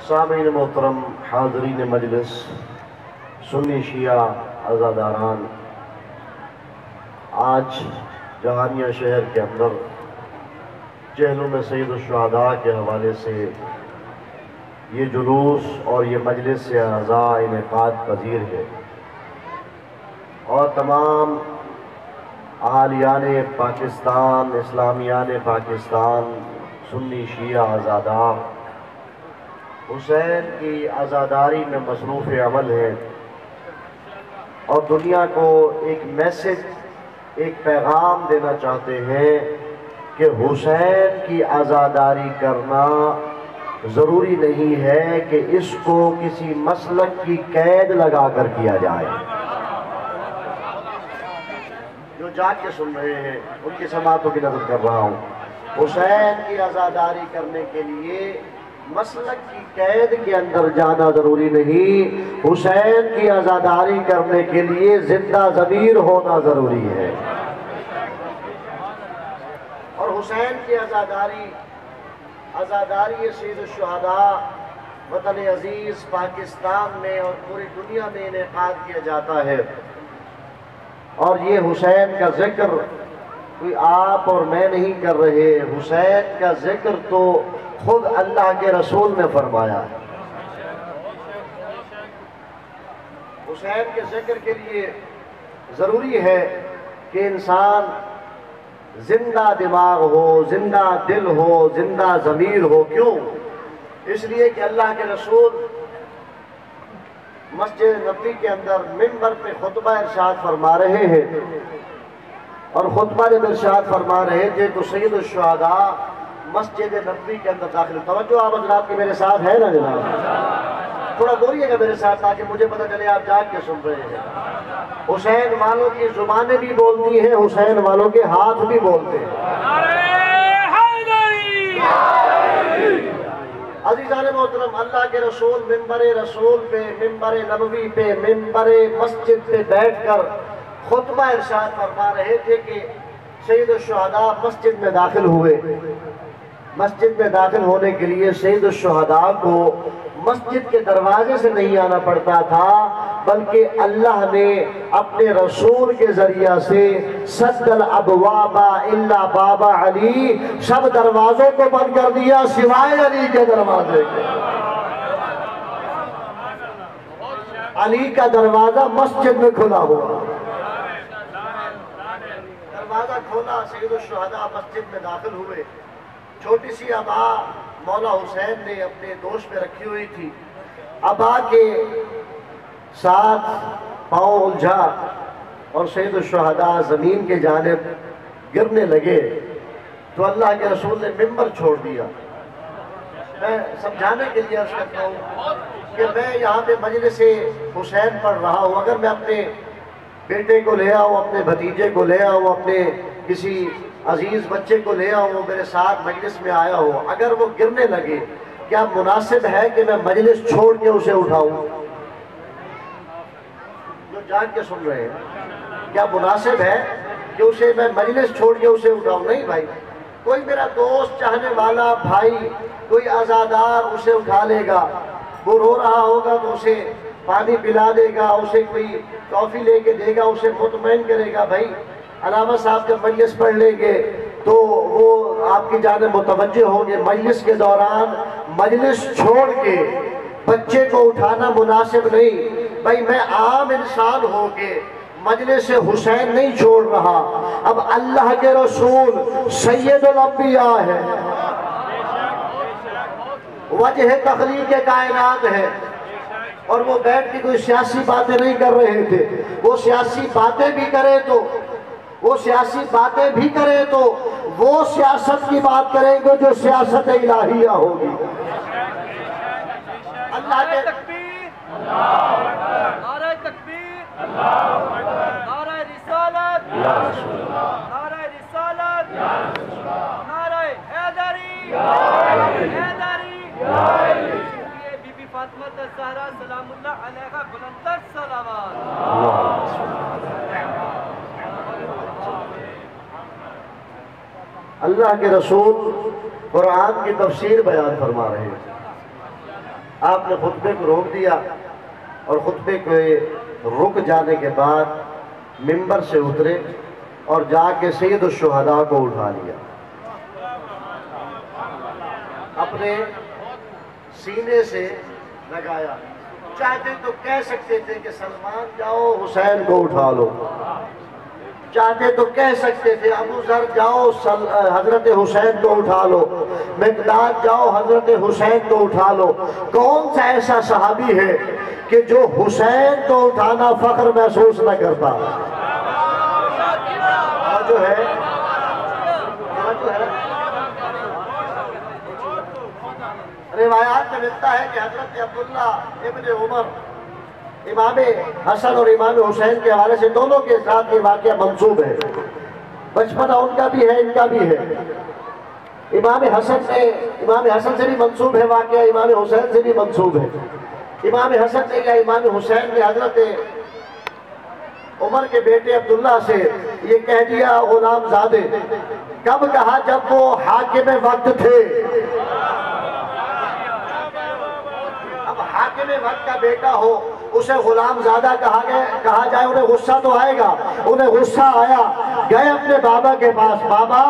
سامعین محترم، حاضرین مجلس، سنی شیعہ عزاداران، آج جہانیہ شہر کے اندر چہلم سید الشہداء کے حوالے سے یہ جلوس اور یہ مجلس اعزاء انعقاد پذیر ہے، اور تمام اہالیان پاکستان، اسلامیان پاکستان، سنی شیعہ عزادار حسین کی عزاداری میں مصروف عمل ہے، اور دنیا کو ایک میسج، ایک پیغام دینا چاہتے ہیں کہ حسین کی عزاداری کرنا ضروری نہیں ہے کہ اس کو کسی مسلک کی قید لگا کر کیا جائے۔ جو جاگ کے سن رہے ہیں ان کی سماعتوں کی نظر کر رہا ہوں، حسین کی عزاداری کرنے کے لیے مسلک کی قید کے اندر جانا ضروری نہیں، حسین کی عزاداری کرنے کے لیے زندہ ضمیر ہونا ضروری ہے۔ اور حسین کی عزاداری سید الشہداء وطن عزیز پاکستان میں اور پوری دنیا میں انعقاد کیا جاتا ہے، اور یہ حسین کا ذکر کوئی آپ اور میں نہیں کر رہے، حسین کا ذکر تو خود اللہ کے رسول نے فرمایا ہے۔ حسین کے ذکر کے لیے ضروری ہے کہ انسان زندہ دماغ ہو، زندہ دل ہو، زندہ ضمیر ہو۔ کیوں؟ اس لیے کہ اللہ کے رسول مسجد نبوی کے اندر منبر پہ خطبہ ارشاد فرما رہے ہیں، اور خطبہ جب ارشاد فرما رہے تھے تو سید الشہداء مسجد نبوی کے اندر داخل۔ توجہ آپ حضرات کے میرے ساتھ ہے نا جناب؟ تھوڑا بولیے گا میرے ساتھ تاکہ مجھے پتہ چلے آپ جاگ کے سن رہے ہیں۔ حسین والوں کی زبانیں بھی بولتی ہیں، حسین والوں کے ہاتھ بھی بولتے ہیں۔ عزیزان محترم، اللہ کے رسول منبر رسول پہ، منبر نبوی پہ، منبر مسجد پہ بیٹھ کر خطبہ ارشاد فرما رہے تھے کہ سید الشہداء مسجد میں داخل ہوئے۔ مسجد میں داخل ہونے کے لیے سید الشہداء کو مسجد کے دروازے سے نہیں آنا پڑتا تھا، بلکہ اللہ نے اپنے رسول کے ذریعہ سے سد الابواب الا باب علی، سب دروازوں کو بند کر دیا سوائے علی کے دروازے کے۔ علی کا دروازہ مسجد میں کھلا ہوا، دروازہ کھولا، سید الشہداء مسجد میں داخل ہوئے۔ چھوٹی سی عبا مولا حسین نے اپنے دوش میں رکھی ہوئی تھی، عبا کے ساتھ پاؤں الجھا اور سید الشہداء زمین کے جانب گرنے لگے تو اللہ کے رسول نے منبر چھوڑ دیا۔ میں سمجھانے کے لیے عرض کرتا ہوں کہ میں یہاں پہ مجلس حسین پڑھ رہا ہوں، اگر میں اپنے بیٹے کو لے آؤں، اپنے بھتیجے کو لے آؤں، اپنے کسی عزیز بچے کو لے آؤں، وہ میرے ساتھ مجلس میں آیا ہو، اگر وہ گرنے لگے، کیا مناسب ہے کہ میں مجلس چھوڑ کے اسے اٹھاؤں؟ جو جاگ کے سن رہے ہیں، کیا مناسب ہے کہ اسے میں مجلس چھوڑ کے اسے اٹھاؤں؟ نہیں بھائی، کوئی میرا دوست، چاہنے والا بھائی، کوئی عزادار اسے اٹھا لے گا، وہ رو رہا ہوگا تو اسے پانی پلا دے گا، اسے کوئی ٹافی لے کے دے گا، اسے مطمئن کرے گا۔ بھائی علامہ صاحب جب مجلس پڑھ لیں گے تو وہ آپ کی جانب متوجہ ہوں گے۔ مجلس کے دوران مجلس چھوڑ کے بچے کو اٹھانا مناسب نہیں۔ بھائی میں عام انسان ہو کے مجلس حسین نہیں چھوڑ رہا، اب اللہ کے رسول سید الانبیاء ہے، وجہ تخلیق کائنات ہے، اور وہ بیٹھ کے کوئی سیاسی باتیں نہیں کر رہے تھے۔ وہ سیاسی باتیں بھی کرے تو وہ سیاست کی بات کریں گے جو سیاست الہیہ ہوگی۔ اللہ کے تکبیر، نعرہ تکبیر، نعرہ رسالت، نعرہ رسالت، نعرہ حیدری، بی بی فاطمہ الزہرا سلام اللہ علیہا بلندتر صلوات۔ اللہ کے رسول قرآن کی تفسیر بیان فرما رہے ہیں۔ آپ نے خطبے کو روک دیا اور خطبے کو رک جانے کے بعد منبر سے اترے اور جا کے سید الشہداء کو اٹھا لیا، اپنے سینے سے لگایا۔ چاہتے تو کہہ سکتے تھے کہ سلمان جاؤ حسین کو اٹھا لو، چاہتے تو کہہ سکتے تھے ابو ذر جاؤ حضرت حسین کو اٹھا لو، مقداد جاؤ حضرت حسین کو اٹھا لو۔ کون سا ایسا صحابی ہے کہ جو حسین کو اٹھانا فخر محسوس نہ کرتا؟ جو ہے روایات میں ملتا ہے کہ حضرت عبداللہ ابن عمر امام حسن اور امام حسین کے حوالے سے دونوں کے ساتھ یہ واقعہ منسوب ہے، بچپنا ان کا بھی ہے ان کا بھی ہے۔ امام حسن سے بھی منسوب ہے واقعہ، امام حسین سے بھی منسوب ہے۔ امام حسن نے یا امام حسین نے حضرت عمر کے بیٹے عبداللہ سے یہ کہہ دیا غلام زادے، کب کہا؟ جب وہ حاکم وقت تھے۔ اب حاکم وقت کا بیٹا ہو اسے غلام زادہ کہا جائے، انہیں غصہ تو آئے گا۔ انہیں غصہ آیا، گئے اپنے بابا کے پاس، بابا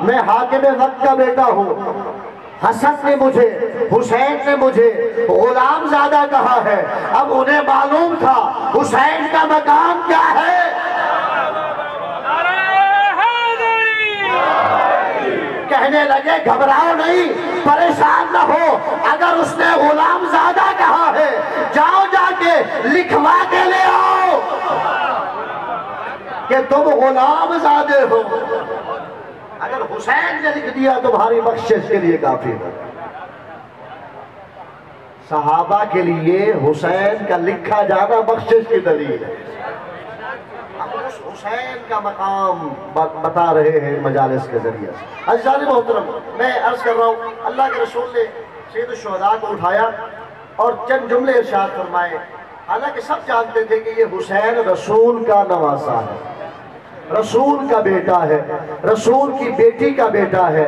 میں حاکم وقت کا بیٹا ہوں، حسن نے مجھے حسین نے مجھے غلام زادہ کہا ہے۔ اب انہیں معلوم تھا حسین کا مقام کیا ہے۔ کہنے لگے گھبراؤ نہیں، پریشان نہ ہو، اگر اس نے غلام زادہ کہا ہے جاؤ جا کے لکھوا کے لے آؤ کہ تم غلام زادے ہو۔ اگر حسین نے لکھ دیا تمہاری بخشش کے لیے کافی ہے۔ صحابہ کے لیے حسین کا لکھا جانا بخشش کی دلیل ہے۔ اب اس حسین کا مقام بتا رہے ہیں مجالس کے ذریعے سے۔ عزیزان محترم، میں عرض کر رہا ہوں، اللہ کے رسول نے سید الشہداء کو اٹھایا اور چند جملے ارشاد فرمائے۔ حالانکہ سب جانتے تھے کہ یہ حسین رسول کا نواسا ہے، رسول کا بیٹا ہے، رسول کی بیٹی کا بیٹا ہے،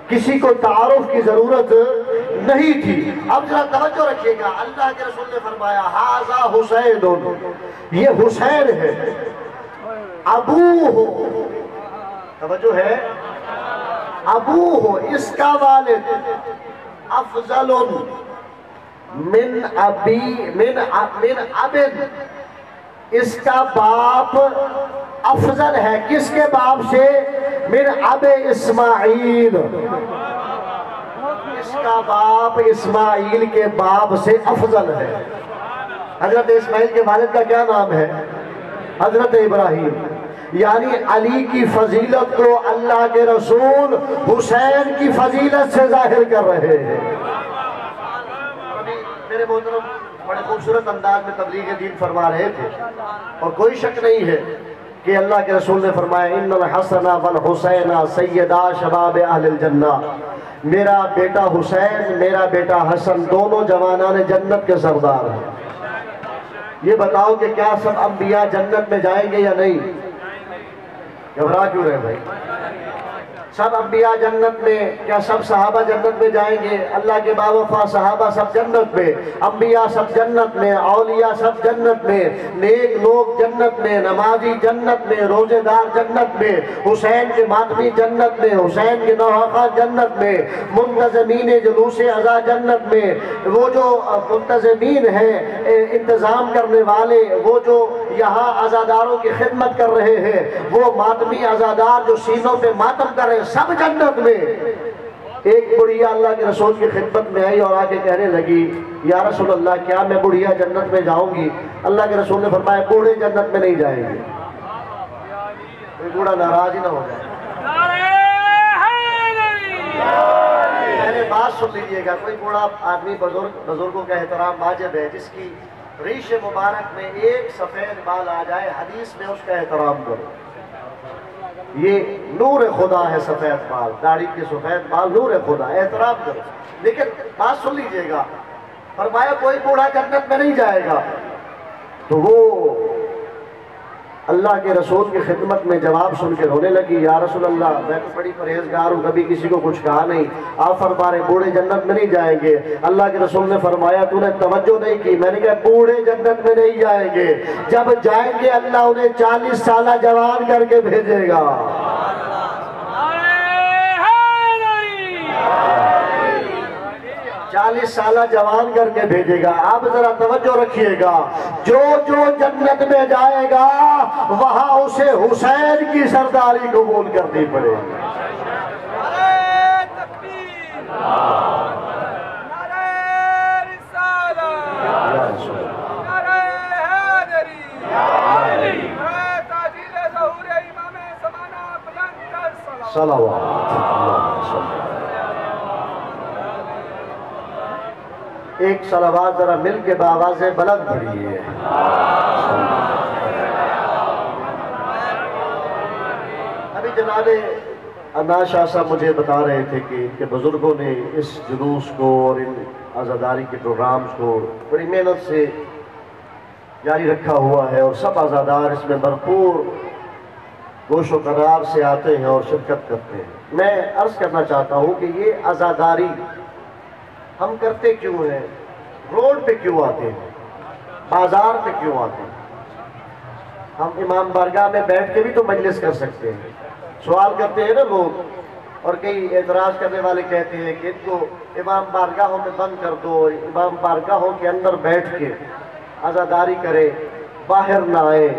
کسی کو تعارف کی ضرورت نہیں تھی۔ اب ذرا توجہ رکھیے گا، اللہ کے رسول نے فرمایا ھذا حسین، یہ حسین ہے، ابوہ، توجہ ہے، ابوہ، اس کا والد، افضل من ابن، اس کا باپ افضل ہے، کس کے باپ سے؟ من اب اسماعیل، اس کا باپ اسماعیل کے باپ سے افضل ہے۔ حضرت اسماعیل کے والد کا کیا نام ہے؟ حضرت ابراہیم۔ یعنی علی کی فضیلت کو اللہ کے رسول حسین کی فضیلت سے ظاہر کر رہے ہیں۔ میرے محترم بڑے خوبصورت انداز میں تبلیغ دین فرما رہے تھے، اور کوئی شک نہیں ہے کہ اللہ کے رسول نے فرمایا ان الحسن والحسین سیدا شباب اہل الجنہ، میرا بیٹا حسین میرا بیٹا حسن دونوں جوانان جنت کے سردار ہیں۔ یہ بتاؤ کہ کیا سب انبیاء جنت میں جائیں گے یا نہیں؟ گھبرا کیوں رہے بھائی؟ سب انبیاء جنت میں، کیا سب صحابہ جنت میں جائیں گے؟ اللہ کے باوفا صحابہ سب جنت میں، انبیاء سب جنت میں، اولیاء سب جنت میں، نیک لوگ جنت میں، نمازی جنت میں، روزے دار جنت میں، حسین کے ماتمی جنت میں، حسین کے نوحہ جنت میں، منتظمین جلوس عزا جنت میں، وہ جو منتظمین ہیں انتظام کرنے والے، وہ جو یہاں عزاداروں کی خدمت کر رہے ہیں، وہ ماتمی عزادار جو سینوں پہ ماتم کر رہے ہیں، سب جنت میں۔ ایک بڑھیا اللہ کے رسول کی خدمت میں آئی اور آکے کہنے لگی یا رسول اللہ کیا میں بڑھیا جنت میں جاؤں گی؟ اللہ کے رسول نے فرمایا بوڑھے جنت میں نہیں جائیں گے۔ کوئی بوڑھا ناراض ہی نہ ہو جائے۔ پہلے بات سن لیجئے گا، کوئی بوڑھا آدمی بزرگوں کا احترام واجب ہے، جس کی ریش مبارک میں ایک سفید بال آ جائے حدیث میں اس کا احترام کرو۔ یہ نور خدا ہے سفید بال، داڑھی کے سفید بال نور خدا، احترام کرو۔ لیکن بات سن لیجئے گا، فرمایا کوئی بوڑھا جنت میں نہیں جائے گا، تو وہ اللہ کے رسول کی خدمت میں جواب سن کے رونے لگی، یا رسول اللہ میں تو بڑی پرہیزگار ہوں، کبھی کسی کو کچھ کہا نہیں، آپ فرما رہے بوڑھے جنت میں نہیں جائیں گے۔ اللہ کے رسول نے فرمایا تو نے توجہ نہیں کی، میں نے کہا بوڑھے جنت میں نہیں جائیں گے، جب جائیں گے اللہ انہیں 40 سالہ جوان کر کے بھیجے گا۔ 40 سالہ جوان کر کے بھیجے گا۔ آپ ذرا توجہ رکھیے گا، جو جو جنت میں جائے گا وہاں اسے حسین کی سرداری قبول کرنی پڑے گی۔ نعرہ تکبیر، نعرہ رسالت، نعرہ حیدری، نعرہ تعظیم ظہور امام زمانہ بلند تر صلوات۔ ایک صلوات ذرا مل کے بآواز بلند پڑھیے۔ ابھی جناب انا شاہ صاحب مجھے بتا رہے تھے کہ ان کے بزرگوں نے اس جلوس کو اور ان عزاداری کے پروگرامز کو بڑی محنت سے جاری رکھا ہوا ہے، اور سب عزادار اس میں بھرپور گوش و قرار سے آتے ہیں اور شرکت کرتے ہیں۔ میں عرض کرنا چاہتا ہوں کہ یہ عزاداری ہم کرتے کیوں ہیں؟ روڈ پہ کیوں آتے ہیں؟ بازار پہ کیوں آتے ہیں؟ ہم امام بارگاہ میں بیٹھ کے بھی تو مجلس کر سکتے ہیں۔ سوال کرتے ہیں نا لوگ، اور کئی اعتراض کرنے والے کہتے ہیں کہ ان کو امام بارگاہوں میں بند کر دو، امام بارگاہوں کے اندر بیٹھ کے عزاداری کرے، باہر نہ آئے۔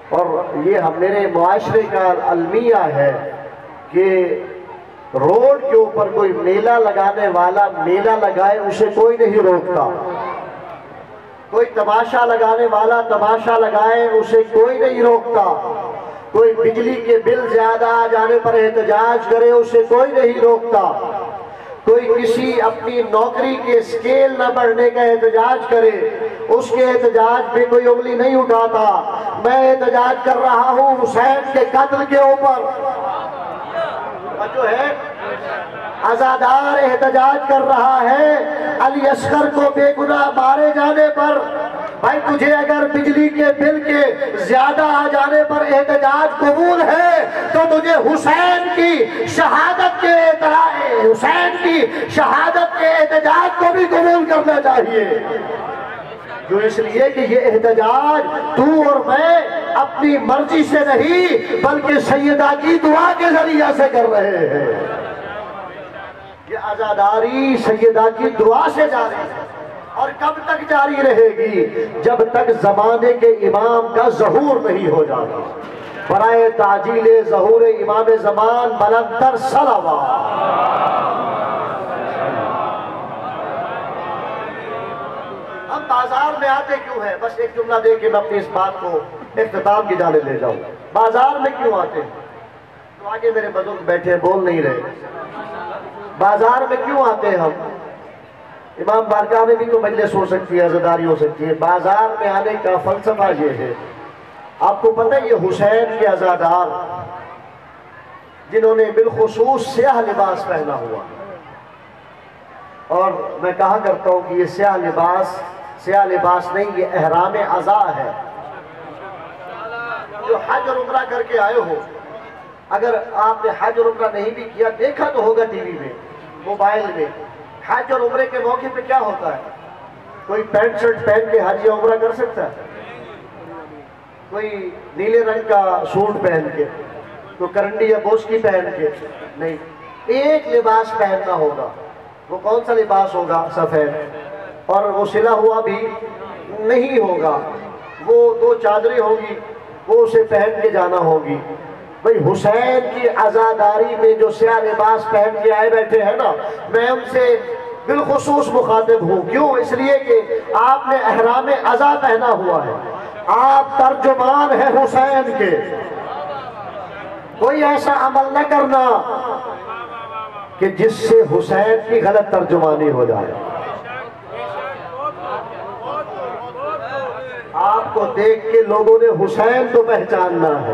اور یہ میرے معاشرے کا المیہ ہے کہ روڈ کے اوپر کوئی میلہ لگانے والا میلہ لگائے، اسے کوئی نہیں روکتا۔ کوئی تماشا لگانے والا تماشا لگائے، اسے کوئی نہیں روکتا۔ کوئی بجلی کے بل زیادہ آ جانے پر احتجاج کرے، اسے کوئی نہیں روکتا۔ کوئی کسی اپنی نوکری کے اسکیل نہ بڑھنے کا احتجاج کرے، اس کے احتجاج پہ کوئی انگلی نہیں اٹھاتا۔ میں احتجاج کر رہا ہوں حسین کے قتل کے اوپر، جو ہے عزادار احتجاج کر رہا ہے علی اصغر کو بے گناہ مارے جانے پر۔ بھائی تجھے اگر بجلی کے بل کے زیادہ آ جانے پر احتجاج قبول ہے تو تجھے حسین کی شہادت کے حسین کی شہادت کے احتجاج کو بھی قبول کرنا چاہیے۔ جو اس لیے کہ یہ احتجاج تو اور میں اپنی مرضی سے نہیں بلکہ سیدہ کی دعا کے ذریعہ سے کر رہے ہیں۔ یہ عزاداری سیدہ کی دعا سے جاری ہے، اور کب تک جاری رہے گی؟ جب تک زمانے کے امام کا ظہور نہیں ہو جاتا۔ برائے تعجیل ظہور امام زمان بلند تر صلوات۔ ہم بازار میں آتے کیوں ہیں؟ بس ایک جملہ دے کے میں اپنی اس بات کو اختتام کی جانب لے جاؤں۔ بازار میں کیوں آتے ہیں؟ تو آگے میرے بزرگ بیٹھے بول نہیں رہے۔ بازار میں کیوں آتے ہیں ہم؟ امام بارگاہ میں بھی تو مجلس ہو سکتی ہے، عزاداری ہو سکتی ہے۔ بازار میں آنے کا فلسفہ یہ ہے، آپ کو پتہ ہے یہ حسین کے عزادار جنہوں نے بالخصوص سیاہ لباس پہنا ہوا، اور میں کہا کرتا ہوں کہ یہ سیاہ لباس نہیں، یہ احرام عزا ہے۔ جو حج اور عمرہ کر کے آئے ہو، اگر آپ نے حج اور عمرہ نہیں بھی کیا، دیکھا تو ہوگا ٹی وی میں، موبائل میں، حج اور عمرے کے موقع پہ کیا ہوتا ہے؟ کوئی پینٹ شرٹ پہن کے حج یا عمرہ کر سکتا ہے؟ کوئی نیلے رنگ کا سوٹ پہن کے، تو کرنڈی یا بوسکی پہن کے نہیں، ایک لباس پہننا ہوگا۔ وہ کون سا لباس ہوگا؟ سفید، اور وہ سلا ہوا بھی نہیں ہوگا، وہ 2 چادریں ہوگی، وہ اسے پہن کے جانا ہوگی۔ بھئی حسین کی عزاداری میں جو سیاہ لباس پہن کے آئے بیٹھے ہیں نا، میں ان سے بالخصوص مخاطب ہوں۔ کیوں؟ اس لیے کہ آپ نے احرام عزا پہنا ہوا ہے، آپ ترجمان ہیں حسین کے۔ کوئی ایسا عمل نہ کرنا کہ جس سے حسین کی غلط ترجمانی ہو جائے۔ آپ کو دیکھ کے لوگوں نے حسین تو پہچاننا ہے۔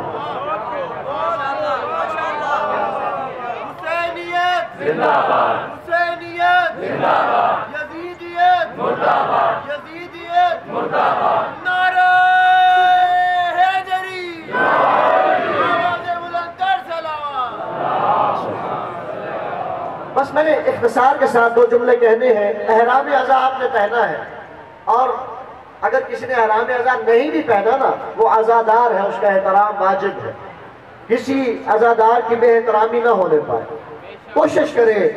حسینیت زندہ باد، حسینیت زندہ باد، یزیدیت مردہ باد، یزیدیت مردہ باد، نعرہ حیدری اختصار کے ساتھ 2 جملے کہنے ہیں۔ احرام عزا آپ نے پہنا ہے، اور اگر کسی نے احرام عزا نہیں بھی پہنا نا، وہ عزادار ہے، اس کا احترام واجب ہے، کسی عزادار کی بے احترامی نہ ہونے پائے۔ کوشش کرے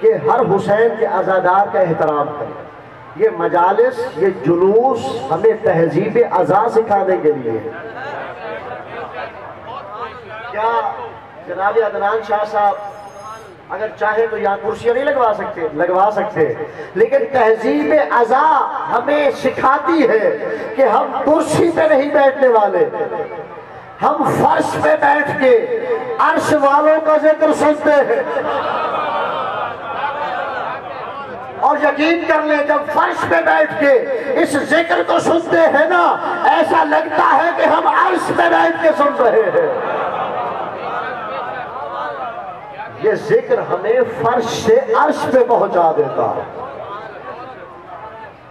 کہ ہر حسین کے عزادار کا احترام کرے۔ یہ مجالس، یہ جلوس ہمیں تہذیب عزا سکھانے کے لیے ہے۔ کیا جناب عدنان شاہ صاحب اگر چاہے تو یہاں کرسیاں نہیں لگوا سکتے، لیکن تہذیب عزا ہمیں سکھاتی ہے کہ ہم کرسی پہ نہیں بیٹھنے والے، ہم فرش پہ بیٹھ کے عرش والوں کا ذکر سنتے ہیں۔ اور یقین کر لیں، جب فرش پہ بیٹھ کے اس ذکر کو سنتے ہیں نا، ایسا لگتا ہے کہ ہم عرش پہ بیٹھ کے سن رہے ہیں۔ یہ ذکر ہمیں فرش سے عرش پہ پہنچا دیتا ہے۔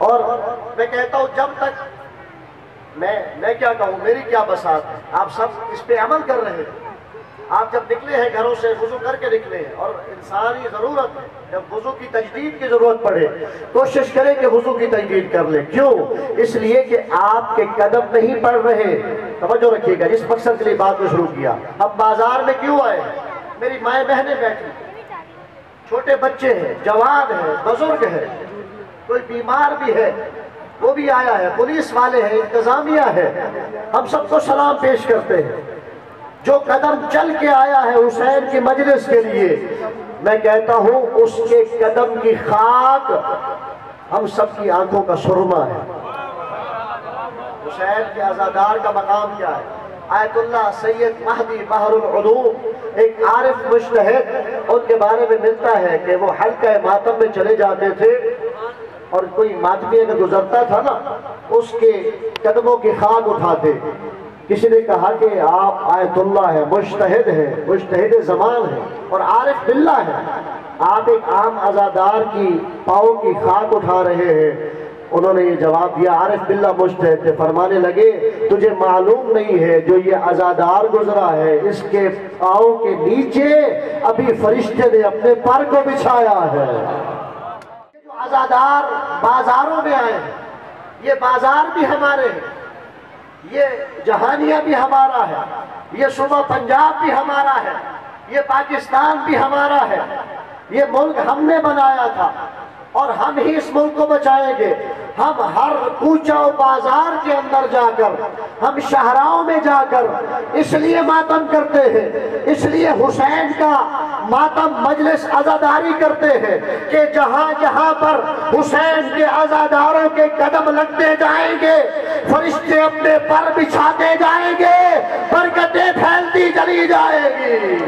اور میں کہتا ہوں، جب تک میں کیا کہوں، میری کیا بساط ہے، آپ سب اس پہ عمل کر رہے ہیں۔ آپ جب نکلے ہیں گھروں سے، وضو کر کے نکلے ہیں، اور انسانی ضرورت ہے جب وضو کی تجدید کی ضرورت پڑے، کوشش کریں کہ وضو کی تجدید کر لیں۔ کیوں؟ اس لیے کہ آپ کے قدم نہیں پڑ رہے۔ توجہ رکھیے گا، جس مقصد کے لیے بات کو شروع کیا۔ اب بازار میں کیوں آئے؟ میری مائیں بہنیں بیٹھی، چھوٹے بچے ہیں، جوان ہیں، بزرگ ہیں، کوئی بیمار بھی ہے، وہ بھی آیا ہے، پولیس والے ہیں، انتظامیہ ہے، ہم سب کو سلام پیش کرتے ہیں۔ جو قدم چل کے آیا ہے حسین کی مجلس کے لیے، میں کہتا ہوں اس کے قدم کی خاک ہم سب کی آنکھوں کا سرما ہے۔ حسین کے عزادار کا مقام کیا ہے؟ آیت اللہ سید مہدی بحر العلوم، ایک عارف مجتہد، ان کے بارے میں ملتا ہے کہ وہ حلقہ ماتم میں چلے جاتے تھے، اور کوئی ماتمی اگر گزرتا تھا نا، اس کے قدموں کی خاک اٹھاتے۔ کسی نے کہا کہ آپ آیت اللہ ہے، مجتہد زمان ہے اور عارف باللہ ہے، آپ ایک عام عزادار کی پاؤں کی خاک اٹھا رہے ہیں۔ انہوں نے یہ جواب دیا، عارف باللہ مجتہد تھے، فرمانے لگے تجھے معلوم نہیں ہے جو یہ عزادار گزرا ہے، اس کے پاؤں کے نیچے ابھی فرشتے نے اپنے پر کو بچھایا ہے۔ جو عزادار بازاروں میں آئے ہیں، یہ بازار بھی ہمارے ہیں، یہ جہانیہ بھی ہمارا ہے، یہ صوبہ پنجاب بھی ہمارا ہے، یہ پاکستان بھی ہمارا ہے، یہ ملک ہم نے بنایا تھا اور ہم ہی اس ملک کو بچائیں گے۔ ہم ہر کوچہ و بازار کے اندر جا کر، ہم شہراؤں میں جا کر اس لیے ماتم کرتے ہیں، اس لیے حسین کا ماتم مجلس عزاداری کرتے ہیں کہ جہاں جہاں پر حسین کے عزاداروں کے قدم لگتے جائیں گے، فرشتے اپنے پر بچھاتے جائیں گے، برکتیں پھیلتی چلی جائیں گی۔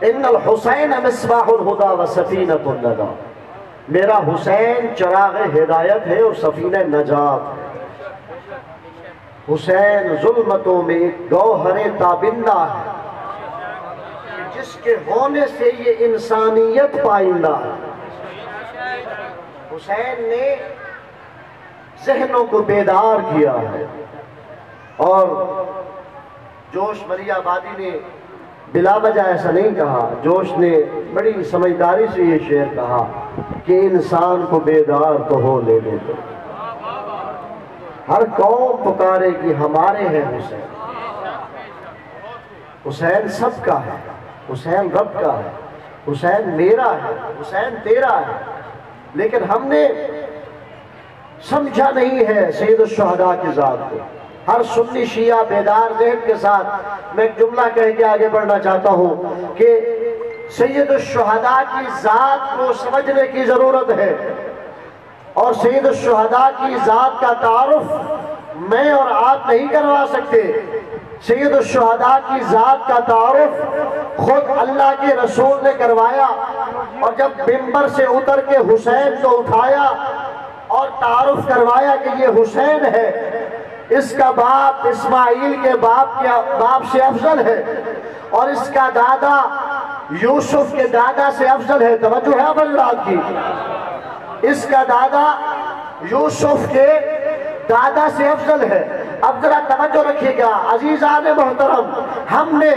ان الحسین مصباح الہدی و سفینۃ الندی، میرا حسین چراغ ہدایت ہے اور سفینہ نجات ہے۔ حسین ظلمتوں میں ایک گوہر تابندہ ہے، جس کے ہونے سے یہ انسانیت پائندہ ہے۔ حسین نے ذہنوں کو بیدار کیا ہے، اور جوش مری آبادی نے بلا وجہ ایسا نہیں کہا، جوش نے بڑی سمجھداری سے یہ شعر کہا کہ انسان کو بیدار تو ہو لینے دو، ہر قوم پکارے کہ ہمارے ہیں حسین۔ حسین سب کا ہے، حسین رب کا ہے، حسین میرا ہے، حسین تیرا ہے، لیکن ہم نے سمجھا نہیں ہے سید الشہداء کی ذات کو۔ ہر سنی شیعہ بیدار ذہن کے ساتھ میں ایک جملہ کہہ کے آگے بڑھنا چاہتا ہوں کہ سید الشہداء کی ذات کو سمجھنے کی ضرورت ہے، اور سید الشہداء کی ذات کا تعارف میں اور آپ نہیں کروا سکتے۔ سید الشہداء کی ذات کا تعارف خود اللہ کے رسول نے کروایا، اور جب منبر سے اتر کے حسین کو اٹھایا اور تعارف کروایا کہ یہ حسین ہے، اس کا باپ اسماعیل کے باپ سے افضل ہے، اور اس کا دادا یوسف کے دادا سے افضل ہے۔ توجہ ہے حضرات کی؟ اس کا دادا یوسف کے دادا سے افضل ہے۔ اب ذرا توجہ رکھیے گا عزیزان محترم، ہم نے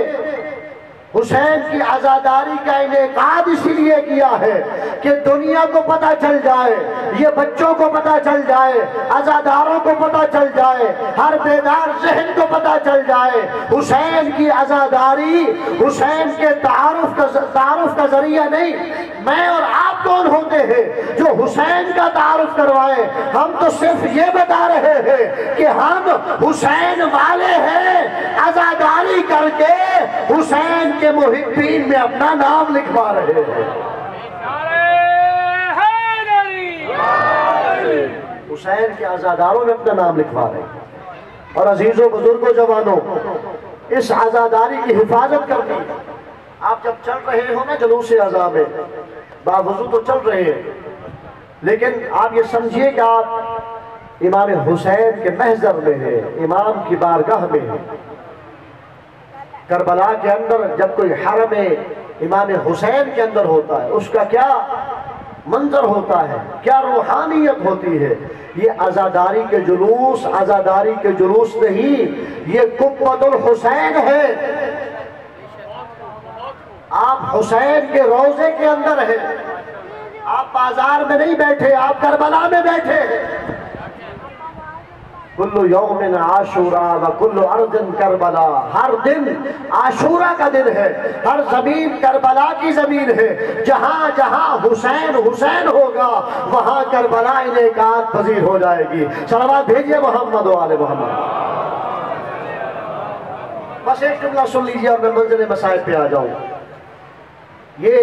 حسین کی عزاداری کا انعقاد اسی لیے کیا ہے کہ دنیا کو پتہ چل جائے، یہ بچوں کو پتہ چل جائے، عزاداروں کو پتہ چل جائے، ہر بیدار ذہن کو پتہ چل جائے حسین کی عزاداری حسین کے تعارف کا ذریعہ نہیں۔ میں اور آپ کون ہوتے ہیں جو حسین کا تعارف کروائے؟ ہم تو صرف یہ بتا رہے ہیں کہ ہم حسین والے ہیں، عزاداری کر کے حسین کے محبین میں اپنا نام لکھوا رہے ہیں۔ حسین کے عزاداروں میں اپنا نام لکھوا رہے ہیں۔ اور عزیزوں، بزرگوں، جوانوں، اس عزاداری کی حفاظت کرنی ہے۔ آپ جب چل رہے ہو نا جلوس عزا میں، باوضو تو چل رہے ہیں، لیکن آپ یہ سمجھیے کہ آپ امام حسین کے محضر میں ہیں، امام کی بارگاہ میں ہیں۔ کربلا کے اندر جب کوئی حرم امام حسین کے اندر ہوتا ہے، اس کا کیا منظر ہوتا ہے، کیا روحانیت ہوتی ہے۔ یہ عزاداری کے جلوس نہیں، یہ قبۃ الحسین ہے۔ آپ حسین کے روضے کے اندر ہیں، آپ بازار میں نہیں بیٹھے، آپ کربلا میں بیٹھے ہیں۔ کل یوم عاشورا و کل ارض کربلا، ہر دن عاشورہ کا دن ہے، ہر زمین کربلا کی زمین ہے۔ جہاں جہاں حسین حسین ہوگا وہاں کربلا انعقاد پذیر ہو جائے گی۔ صلوات بھیجئے محمد و آل محمد۔ بس ایک جملہ سن لیجیے اور میں منزل مسائل پہ آ جاؤں۔ یہ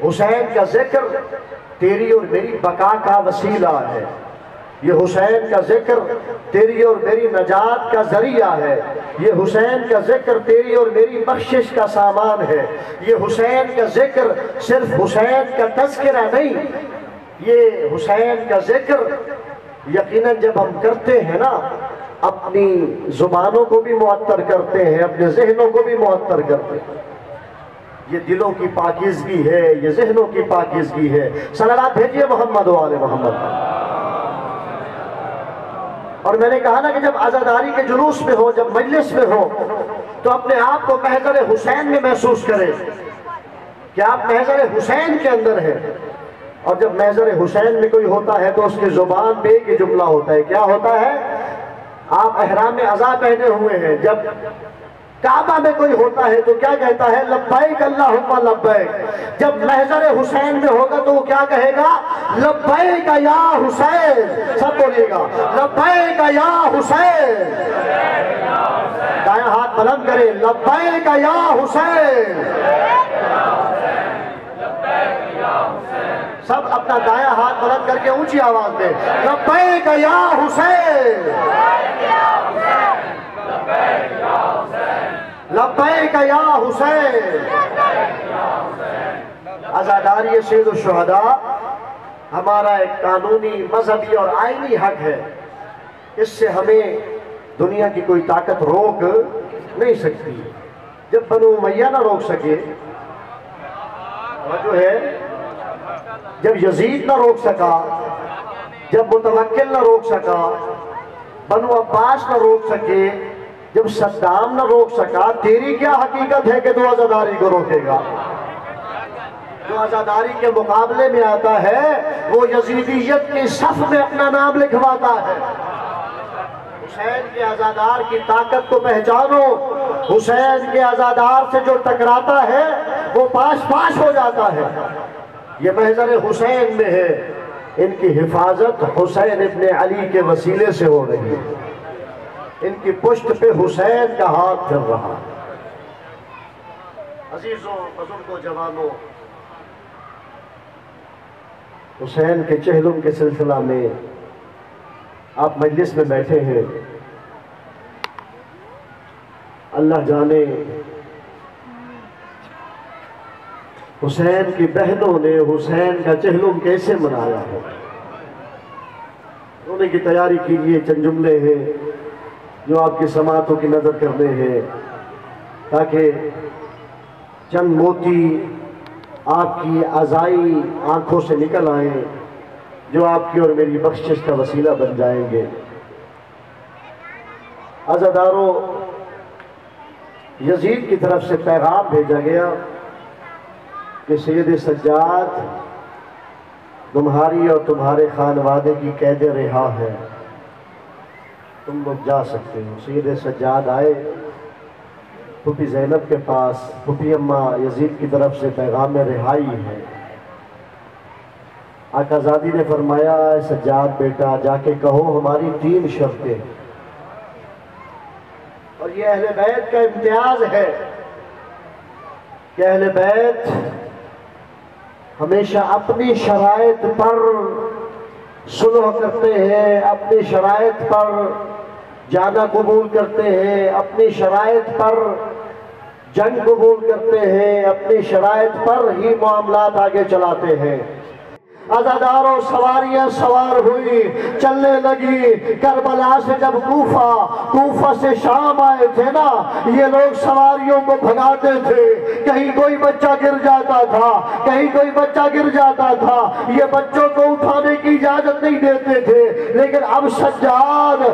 حسین کا ذکر تیری اور میری بقا کا وسیلہ ہے، یہ حسین کا ذکر تیری اور میری نجات کا ذریعہ ہے، یہ حسین کا ذکر تیری اور میری بخشش کا سامان ہے، یہ حسین کا ذکر صرف حسین کا تذکرہ نہیں، یہ حسین کا ذکر یقیناً جب ہم کرتے ہیں نا اپنی زبانوں کو بھی معطر کرتے ہیں، اپنے ذہنوں کو بھی معطر کرتے ہیں۔ یہ دلوں کی پاکیزگی ہے، یہ ذہنوں کی پاکیزگی ہے۔ صلوات بھیجئے محمد و آل محمد۔ اور میں نے کہا نا کہ جب عزاداری کے جلوس میں ہو، جب مجلس میں ہو، تو اپنے آپ کو محضر حسین میں محسوس کریں کہ آپ محضر حسین کے اندر ہیں۔ اور جب محضر حسین میں کوئی ہوتا ہے تو اس کی زبان پہ ایک ہی جملہ ہوتا ہے، کیا ہوتا ہے؟ آپ احرام عزا پہنے ہوئے ہیں، جب کعبہ میں کوئی ہوتا ہے تو کیا کہتا ہے؟ لبیک اللہم لبیک۔ جب محضر حسین میں ہوگا تو وہ کیا کہے گا؟ لبیک یا حسین۔ سب بولیے گا لبیک یا حسین۔ دائیں ہاتھ بلند کریں، لبیک یا حسین۔ سب اپنا دائیں ہاتھ بلند کر کے اونچی آواز میں لبیک یا حسین، لبیک یا حسین۔ عزاداری سید الشہداء ہمارا ایک قانونی، مذہبی اور آئینی حق ہے، اس سے ہمیں دنیا کی کوئی طاقت روک نہیں سکتی۔ جب بنو امیہ نہ روک سکے، جو ہے جب یزید نہ روک سکا، جب متوکل نہ روک سکا، بنو عباس نہ روک سکے، جب صدام نہ روک سکا، تیری کیا حقیقت ہے کہ تو عزاداری کو روکے گا؟ جو عزاداری کے مقابلے میں آتا ہے وہ یزیدیت کی صف میں اپنا نام لکھواتا ہے۔ حسین کے عزادار کی طاقت کو پہچانو، حسین کے عزادار سے جو ٹکراتا ہے وہ پاش ہو جاتا ہے۔ یہ محضر حسین میں ہے، ان کی حفاظت حسین ابن علی کے وسیلے سے ہو رہی ہے، ان کی پشت پہ حسین کا ہاتھ پھر رہا۔ عزیزوں، بزرگوں، جوانوں، حسین کے چہلم کے سلسلہ میں آپ مجلس میں بیٹھے ہیں، اللہ جانے حسین کی بہنوں نے حسین کا چہلم کیسے منایا ہے۔ پڑھنے کی تیاری کیجیے، چند جملے ہیں جو آپ کی سماعتوں کی نظر کرنے ہیں، تاکہ چند موتی آپ کی عزائی آنکھوں سے نکل آئیں، جو آپ کی اور میری بخشش کا وسیلہ بن جائیں گے۔ عزاداروں، یزید کی طرف سے پیغام بھیجا گیا کہ سید سجاد تمہاری اور تمہارے خانوادے کی قید رہا ہے، تم لوگ جا سکتے ہو۔ سید سجاد آئے پھوپھی زینب کے پاس، پھوپھی اماں یزید کی طرف سے پیغام رہائی ہے۔ آقا زادی نے فرمایا، اے سجاد بیٹا جا کے کہو ہماری 3 شرطیں، اور یہ اہل بیت کا امتیاز ہے کہ اہل بیت ہمیشہ اپنی شرائط پر صلح کرتے ہیں، اپنی شرائط پر جانا قبول کرتے ہیں، اپنی شرائط پر جنگ قبول کرتے ہیں، اپنی شرائط پر ہی معاملات آگے چلاتے ہیں۔ عزاداروں، سواریاں سوار ہوئی، چلنے لگی۔ کربلا سے جب کوفہ سے شام آئے تھے نا، یہ لوگ سواریوں کو بھگاتے تھے، کہیں کوئی بچہ گر جاتا تھا، کہیں کوئی بچہ گر جاتا تھا، یہ بچوں کو اٹھانے کی اجازت نہیں دیتے تھے۔ لیکن اب سجاد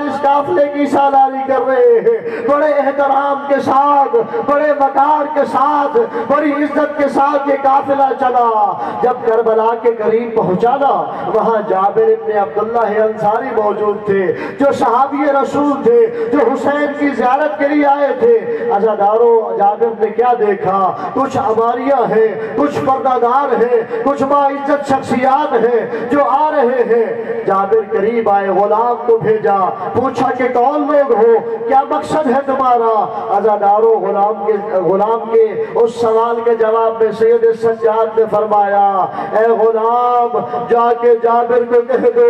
اس قافلے کی سالاری کر رہے ہیں، بڑے احترام کے ساتھ، بڑے وقار کے ساتھ، بڑی عزت کے ساتھ یہ قافلہ چلا۔ جب کربلا کے قریب پہنچانا، وہاں جابر ابن عبداللہ انصاری موجود تھے، جو صحابی رسول تھے، جو حسین کی زیارت کے لیے آئے تھے۔ عزاداروں، جابر نے کیا دیکھا؟ کچھ عماریاں ہیں، کچھ پردہ ہیں، کچھ باعزت شخصیات ہیں جو آ رہے ہیں۔ جابر قریب آئے، غلام کو بھیجا، پوچھا کہ کون لوگ ہو، کیا مقصد ہے تمہارا؟ عزاداروں، غلام کے اس سوال کے جواب میں سید سجاد نے فرمایا، اے غلام جا کے جابر کو کہہ دو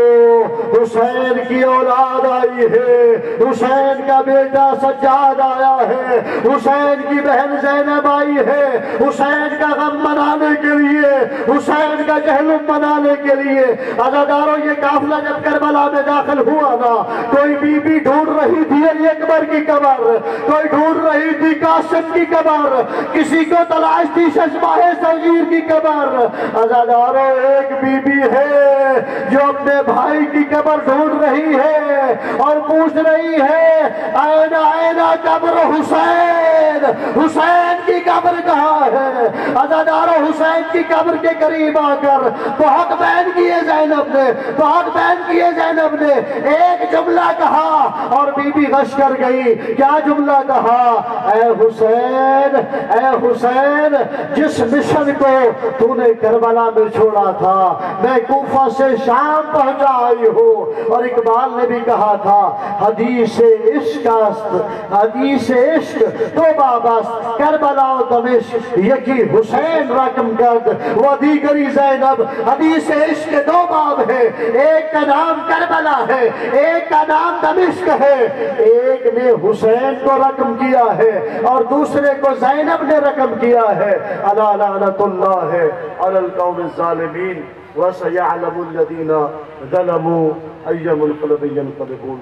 حسین کی اولاد آئی ہے، حسین کا بیٹا سجاد آیا ہے، حسین کی بہن زینب آئی ہے، حسین کا غم منانے کے لیے، حسین کا جہلم منانے کے لیے۔ عزاداروں، یہ قافلہ جب کربلا میں داخل ہوا نا، کوئی بی بی ڈھونڈ رہی تھی علی اکبر کی قبر، کوئی ڈھونڈ رہی تھی قاسم کی قبر، کسی کو تلاش تھی ششماہ صغیر کی قبر۔ عزاداروں، ایک بی بی ہے جو اپنے بھائی کی قبر ڈھونڈ رہی ہے اور پوچھ رہی ہے، اینا قبر حسین، حسین کی قبر کہاں ہے؟ عزاداروں، حسین کی قبر کے قریب آ کر بہت بین کیے زینب نے ایک جملہ کہا اور بی بی غش کر گئی۔ کیا جملہ کہا؟ اے حسین، جس مشن کو تو نے کربلا میں چھوڑا تھا، میں کوفہ سے شام پہنچا آئی ہوں۔ اور اقبال نے بھی کہا تھا، حدیث عشق تو بابست، کربلا و دمشق یکی حسین رقم کرد و دیگری زینب۔ حدیث عشق کے 2 باب ہے، ایک کا نام کربلا ہے، ایک کا نام دمشق ہے۔ ایک نے حسین کو رقم کیا ہے اور دوسرے کو زینب نے رقم کیا ہے۔ الا لعنت اللہ علی القوم الظالمین وسيعلم الذين ظلموا أي منقلب ينقلبون۔